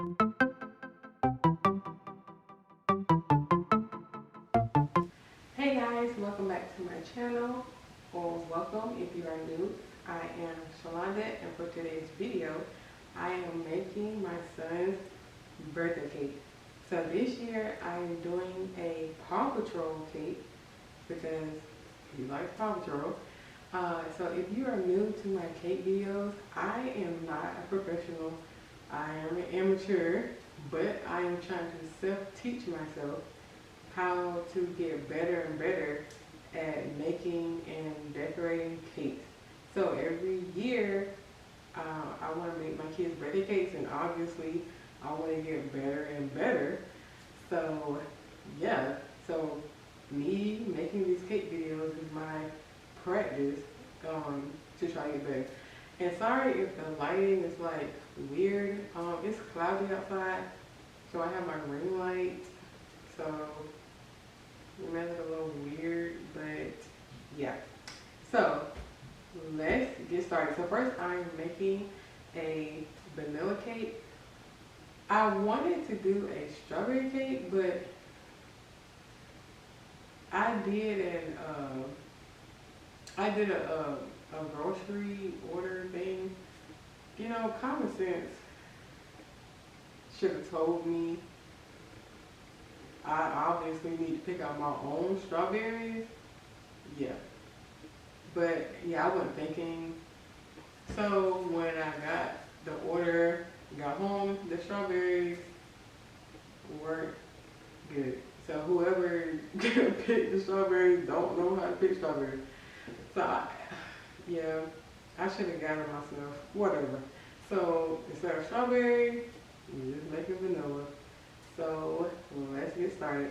Hey guys, welcome back to my channel, or welcome if you are new. I am Shalonda, and for today's video, I am making my son's birthday cake. So this year I am doing a Paw Patrol cake because he likes Paw Patrol. So if you are new to my cake videos, I am not a professional. I am an amateur, but I am trying to self-teach myself how to get better and better at making and decorating cakes. So every year, I want to make my kids birthday cakes, and obviously, I want to get better and better. So, yeah. So, me making these cake videos is my practice to try to get better. And sorry if the lighting is like weird. It's cloudy outside, so I have my ring light. So it might look a little weird, but yeah. So let's get started. So first I'm making a vanilla cake. I wanted to do a strawberry cake, but I did a grocery order thing. You know, common sense should have told me I obviously need to pick out my own strawberries. Yeah. But yeah, I wasn't thinking. So when I got the order, got home, the strawberries weren't good. So whoever picked the strawberries don't know how to pick strawberries. So yeah, I should have got it myself. Whatever. So instead of strawberry, we're just making vanilla. So let's get started.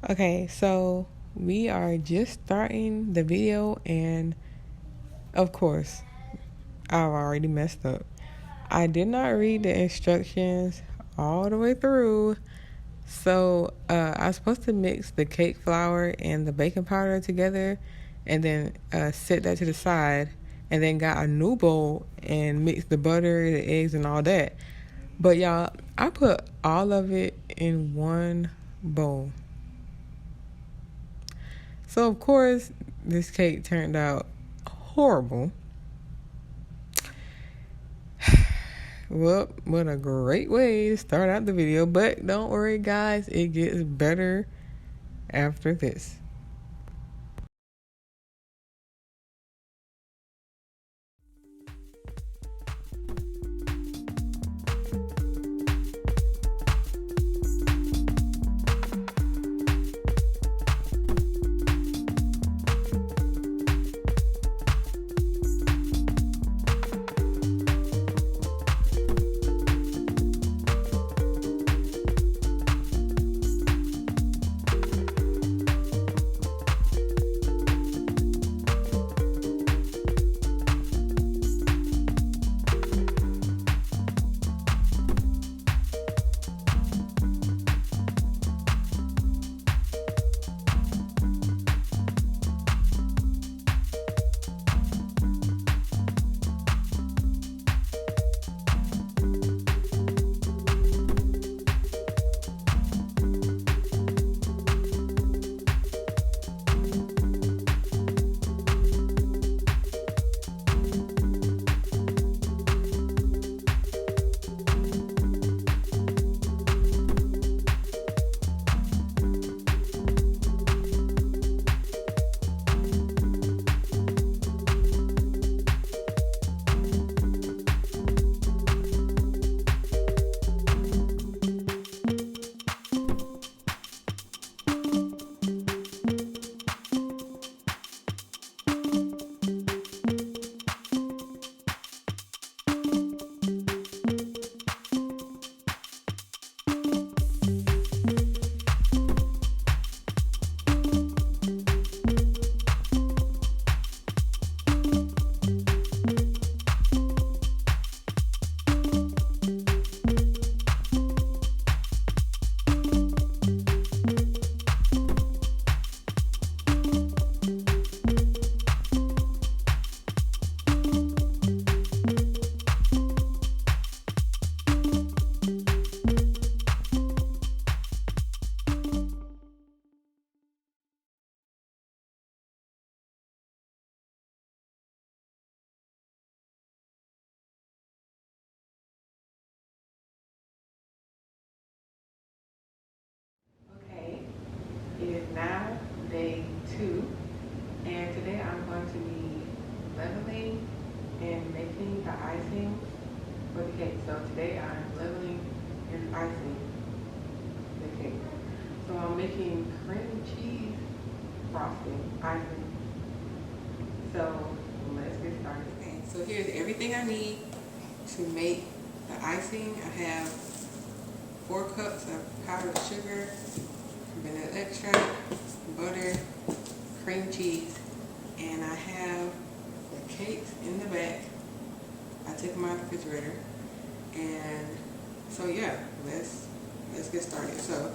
Okay, so we are just starting the video, and of course, I've already messed up. I did not read the instructions all the way through. So I was supposed to mix the cake flour and the baking powder together and then set that to the side, and then got a new bowl and mixed the butter, the eggs, and all that. But y'all, I put all of it in one bowl. So of course, this cake turned out horrible. Well, what a great way to start out the video. But don't worry, guys, it gets better after this. making the icing for the cake. So today I'm leveling and icing the cake. So I'm making cream cheese frosting icing. So let's get started. Okay, so here's everything I need to make the icing. I have 4 cups of powdered sugar, vanilla extract, butter, cream cheese, and I have the cakes in the back. I took them out of the refrigerator, and so yeah, let's get started. So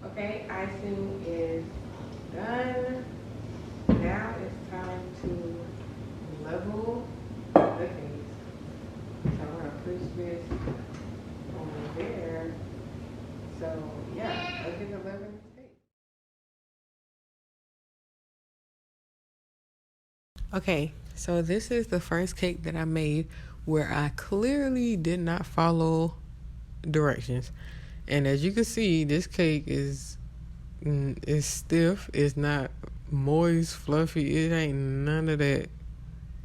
okay, icing is done. Now it's time to level the cakes. So I'm gonna push this over there. So yeah, let's get the leveling this cake. Okay, so this is the first cake that I made where I clearly did not follow directions. And as you can see, this cake is stiff. It's not moist, fluffy. It ain't none of that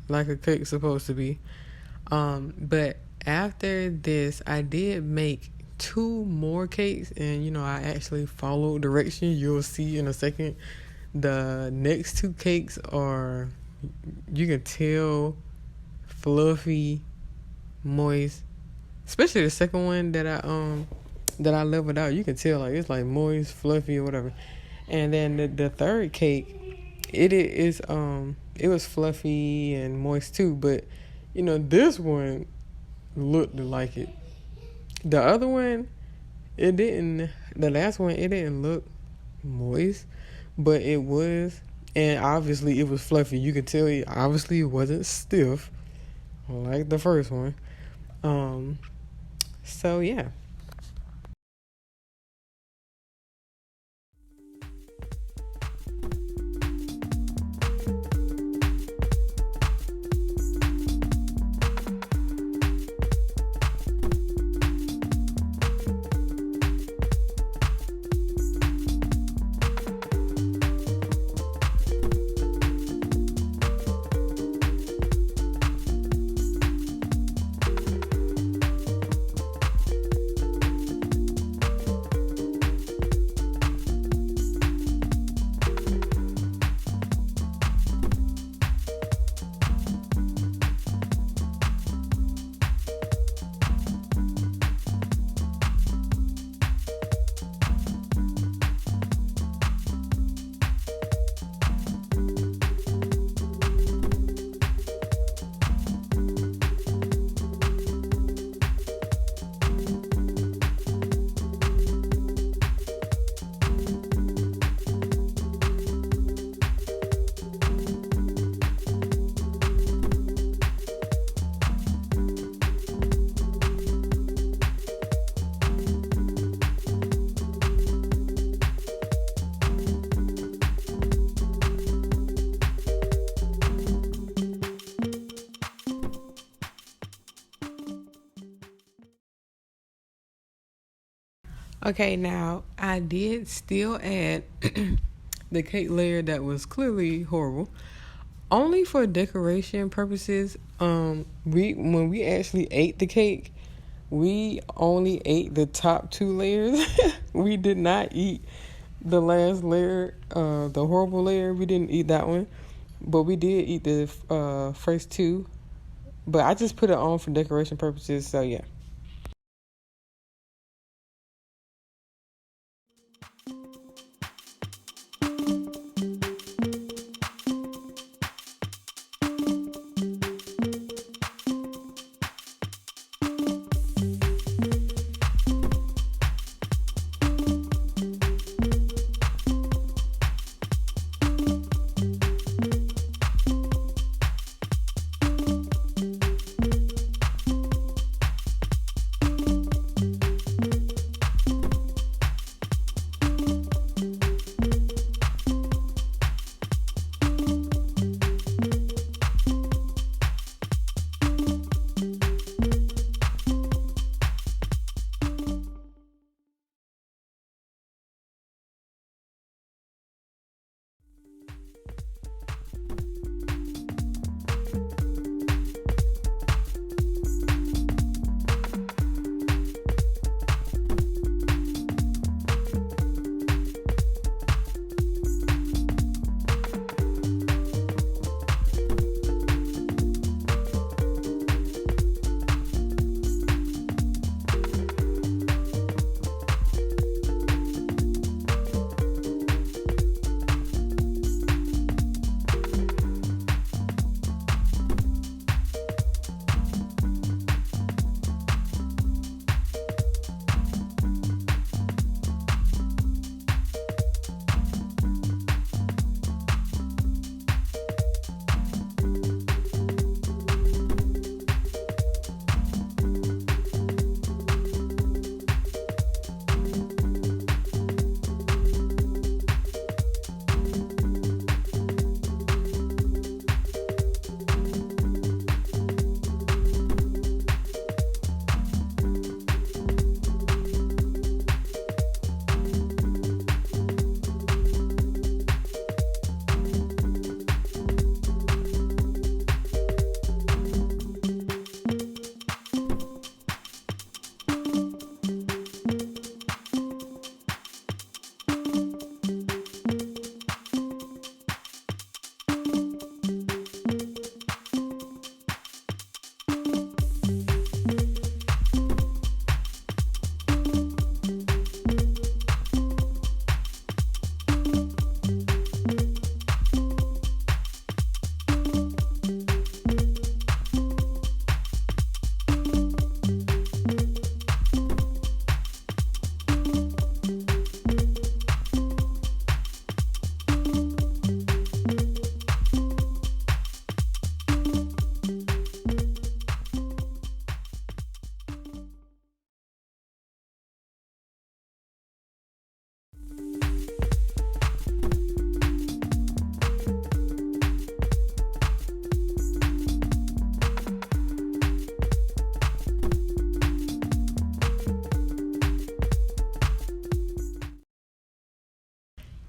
like a cake's supposed to be. But after this, I did make 2 more cakes, and I actually followed directions. You'll see in a second. The next 2 cakes are, you can tell, fluffy, moist. Especially the second one that I leveled out. You can tell like it's like moist, fluffy, or whatever. And then the third cake, it was fluffy and moist too. But this one looked like it. The other one, it didn't. The last one, it didn't look moist, but it was. And obviously, it was fluffy. You could tell it obviously wasn't stiff like the first one. So yeah. Okay, now I did still add the cake layer that was clearly horrible, only for decoration purposes. When we actually ate the cake, we only ate the top two layers. We did not eat the last layer, the horrible layer. We didn't eat that one, but we did eat the first two. But I just put it on for decoration purposes. So yeah.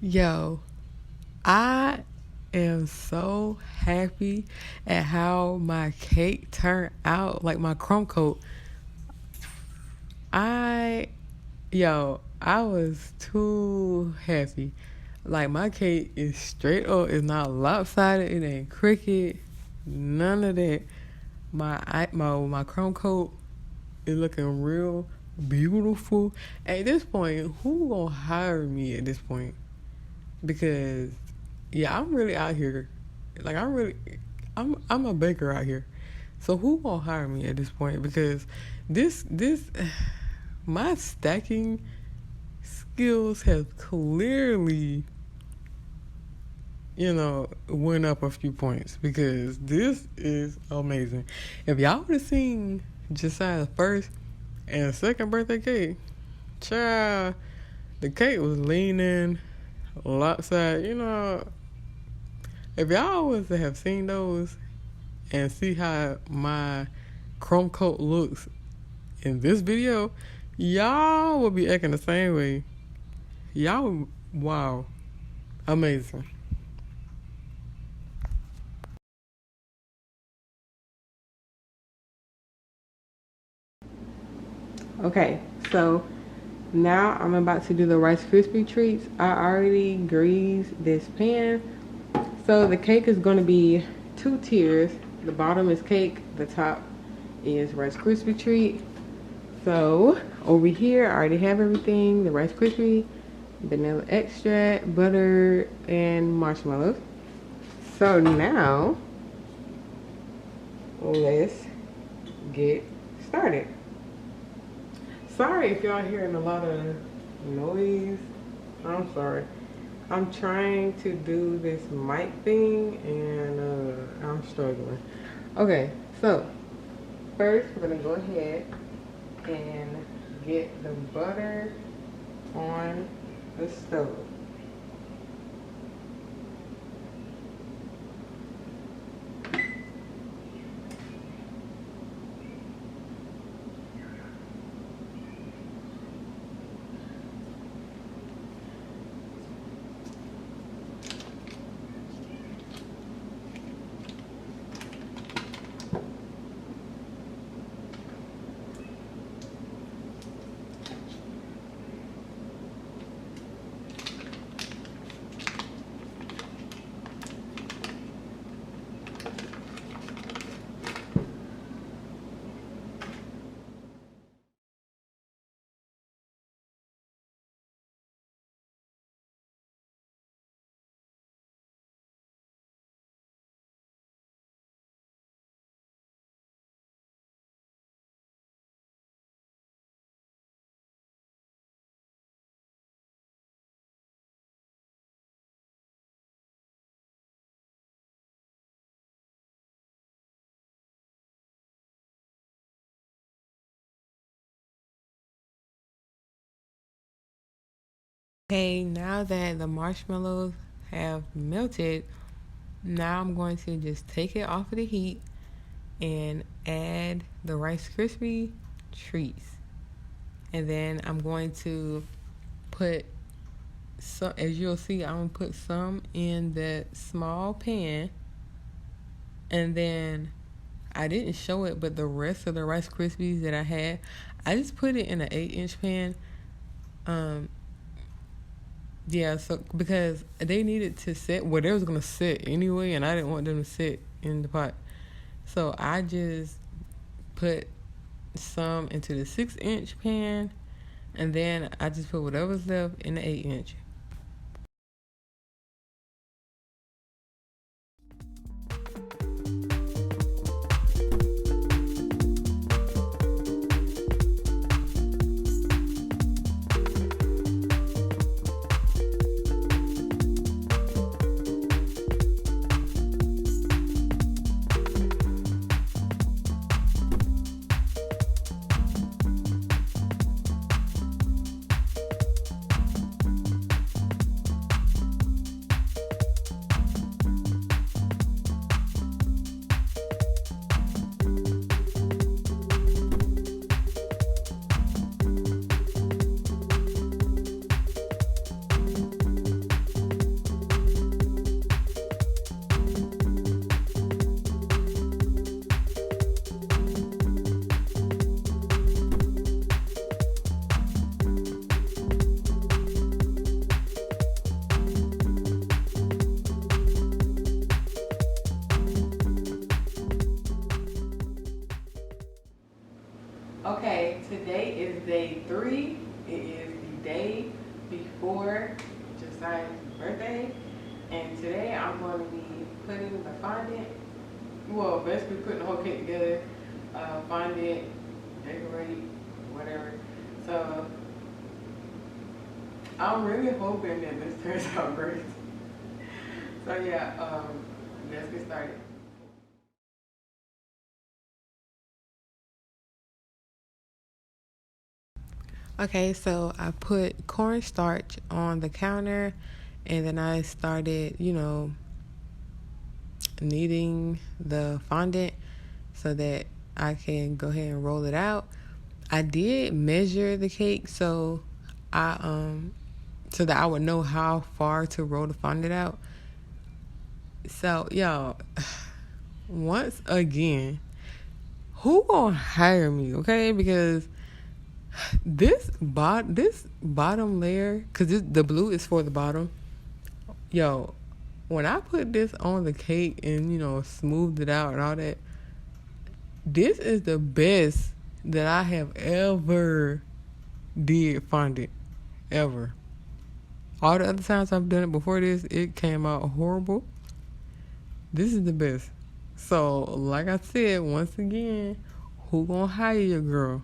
Yo, I am so happy at how my cake turned out, like my crumb coat. I, I was too happy. Like my cake is straight up, it's not lopsided, it ain't crooked, none of that. My crumb coat is looking real beautiful. At this point, who gonna hire me at this point? Because yeah, I'm really out here. Like I'm a baker out here. So who gonna hire me at this point? Because this my stacking skills have clearly, went up a few points because this is amazing. If y'all would have seen Josiah's first and second birthday cake, child, the cake was leaning lopsided. If y'all was to have seen those and see how my chrome coat looks in this video, Y'all will be acting the same way. Y'all, wow, amazing. Okay, so now I'm about to do the Rice Krispie treats. I already greased this pan. So the cake is going to be 2 tiers. The bottom is cake, the top is Rice Krispie treat. So over here, I already have everything: the Rice Krispie, vanilla extract, butter, and marshmallows. So now let's get started. Sorry if y'all hearing a lot of noise. I'm sorry. I'm trying to do this mic thing and I'm struggling. Okay, so first we're gonna go ahead and get the butter on the stove. Okay, now that the marshmallows have melted, now I'm going to just take it off of the heat and add the Rice Krispie treats. And then I'm going to put some, as you'll see, I'm going to put some in the small pan. And then I didn't show it, but the rest of the Rice Krispies that I had, I just put it in an 8-inch pan. Yeah, so because they needed to sit where they was gonna sit anyway, and I didn't want them to sit in the pot. So I just put some into the 6-inch pan, and then I just put whatever's left in the 8-inch. Okay, today is day 3. It is the day before Josiah's birthday. And today I'm going to be putting the fondant, well, basically putting the whole cake together, fondant, decorate, whatever. So I'm really hoping that this turns out great. So yeah, let's get started. Okay, so I put cornstarch on the counter and then I started, kneading the fondant so that I can go ahead and roll it out. I did measure the cake I so that I would know how far to roll the fondant out. So y'all, once again, who gonna hire me, okay? Because this bottom layer, because the blue is for the bottom. Yo, when I put this on the cake and, smoothed it out and all that, this is the best that I have ever did fondant. Ever. All the other times I've done it before this, it came out horrible. This is the best. So, like I said, once again, who gonna hire your girl?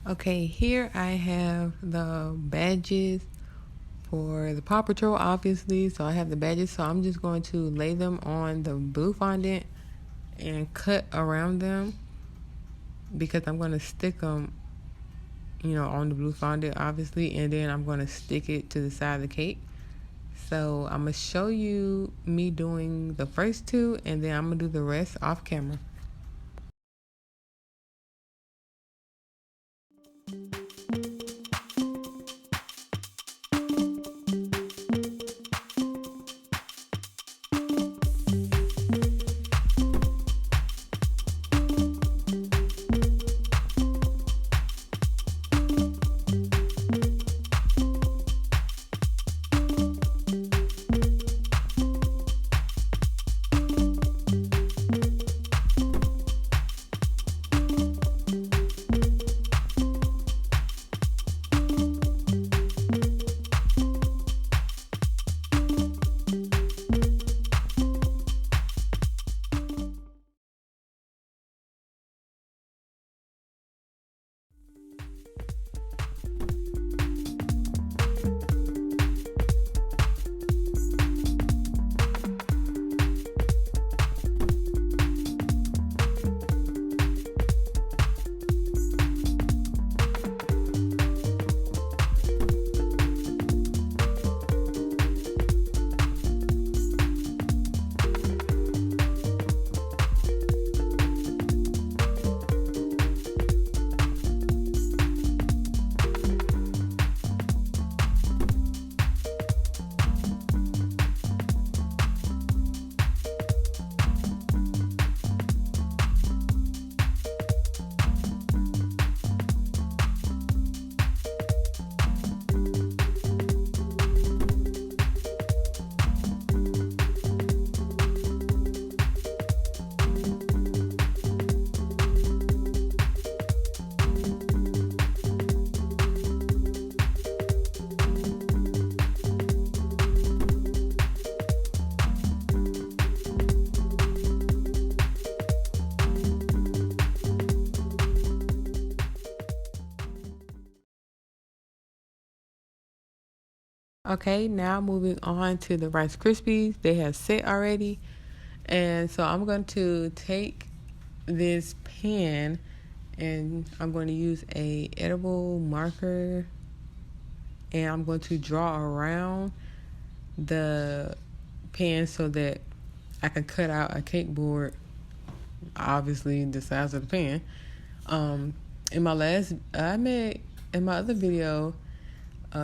Okay, here I have the badges for the Paw Patrol, obviously. So I have the badges. So I'm just going to lay them on the blue fondant and cut around them because I'm going to stick them, on the blue fondant, obviously. And then I'm going to stick it to the side of the cake. So I'm going to show you me doing the first two, and then I'm going to do the rest off camera. Okay, now moving on to the Rice Krispies. They have set already. And so I'm going to take this pen and I'm going to use a edible marker and I'm going to draw around the pen so that I can cut out a cake board, obviously the size of the pen. In my other video,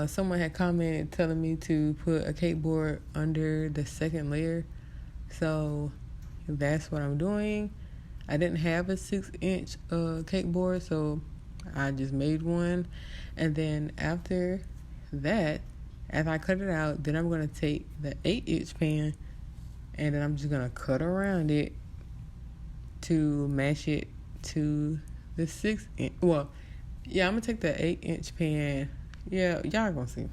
someone had commented telling me to put a cake board under the second layer. So that's what I'm doing. I didn't have a 6-inch cake board, so I just made one. And then after that, as I cut it out, then I'm going to take the 8-inch pan and then I'm just going to cut around it to match it to the 6-inch. Well, yeah, I'm going to take the 8-inch pan. Yeah, y'all going to see.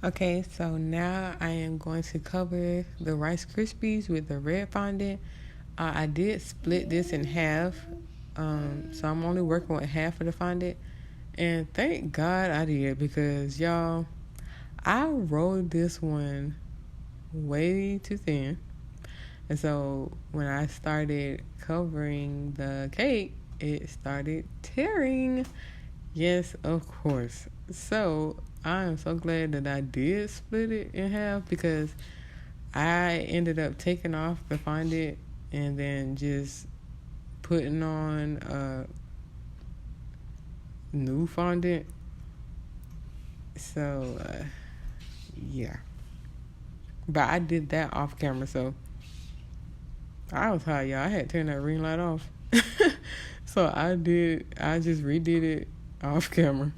Okay, so now I am going to cover the Rice Krispies with the red fondant. I did split this in half, so I'm only working with half of the fondant. And thank God I did because, y'all, I rolled this one way too thin. And so when I started covering the cake, it started tearing. Yes, of course. So I am so glad that I did split it in half because I ended up taking off the fondant and then just putting on new fondant. So, yeah. But I did that off camera, so I was hot, y'all. I had to turn that ring light off. So I just redid it off camera.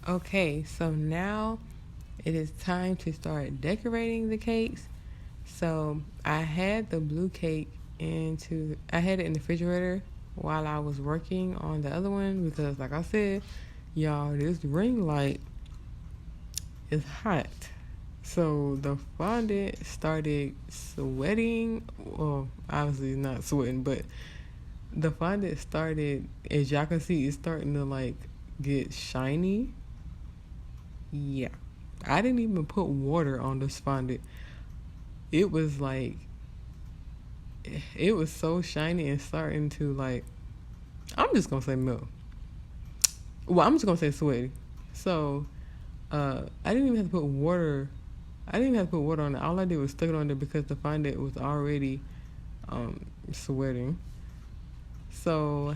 Okay, so now it is time to start decorating the cakes. So I had the blue cake I had it in the refrigerator while I was working on the other one because, like I said, y'all, this ring light is hot. So the fondant started sweating. Well, obviously not sweating, but the fondant started, as y'all can see, it's starting to like get shiny. Yeah. I didn't even put water on this fondant. It was like, it was so shiny and starting to like, I'm just gonna say melt. Well, I'm just gonna say sweaty. So, I didn't even have to put water. I didn't even have to put water on it. All I did was stick it on there because the fondant was already sweating. So,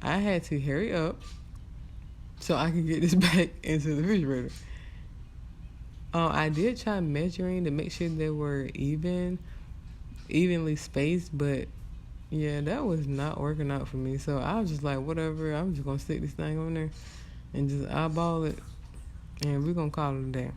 I had to hurry up so I could get this back into the refrigerator. I did try measuring to make sure they were evenly spaced, but yeah, that was not working out for me. So I was just like, whatever, I'm just gonna stick this thing on there and just eyeball it, and we're gonna call it a day.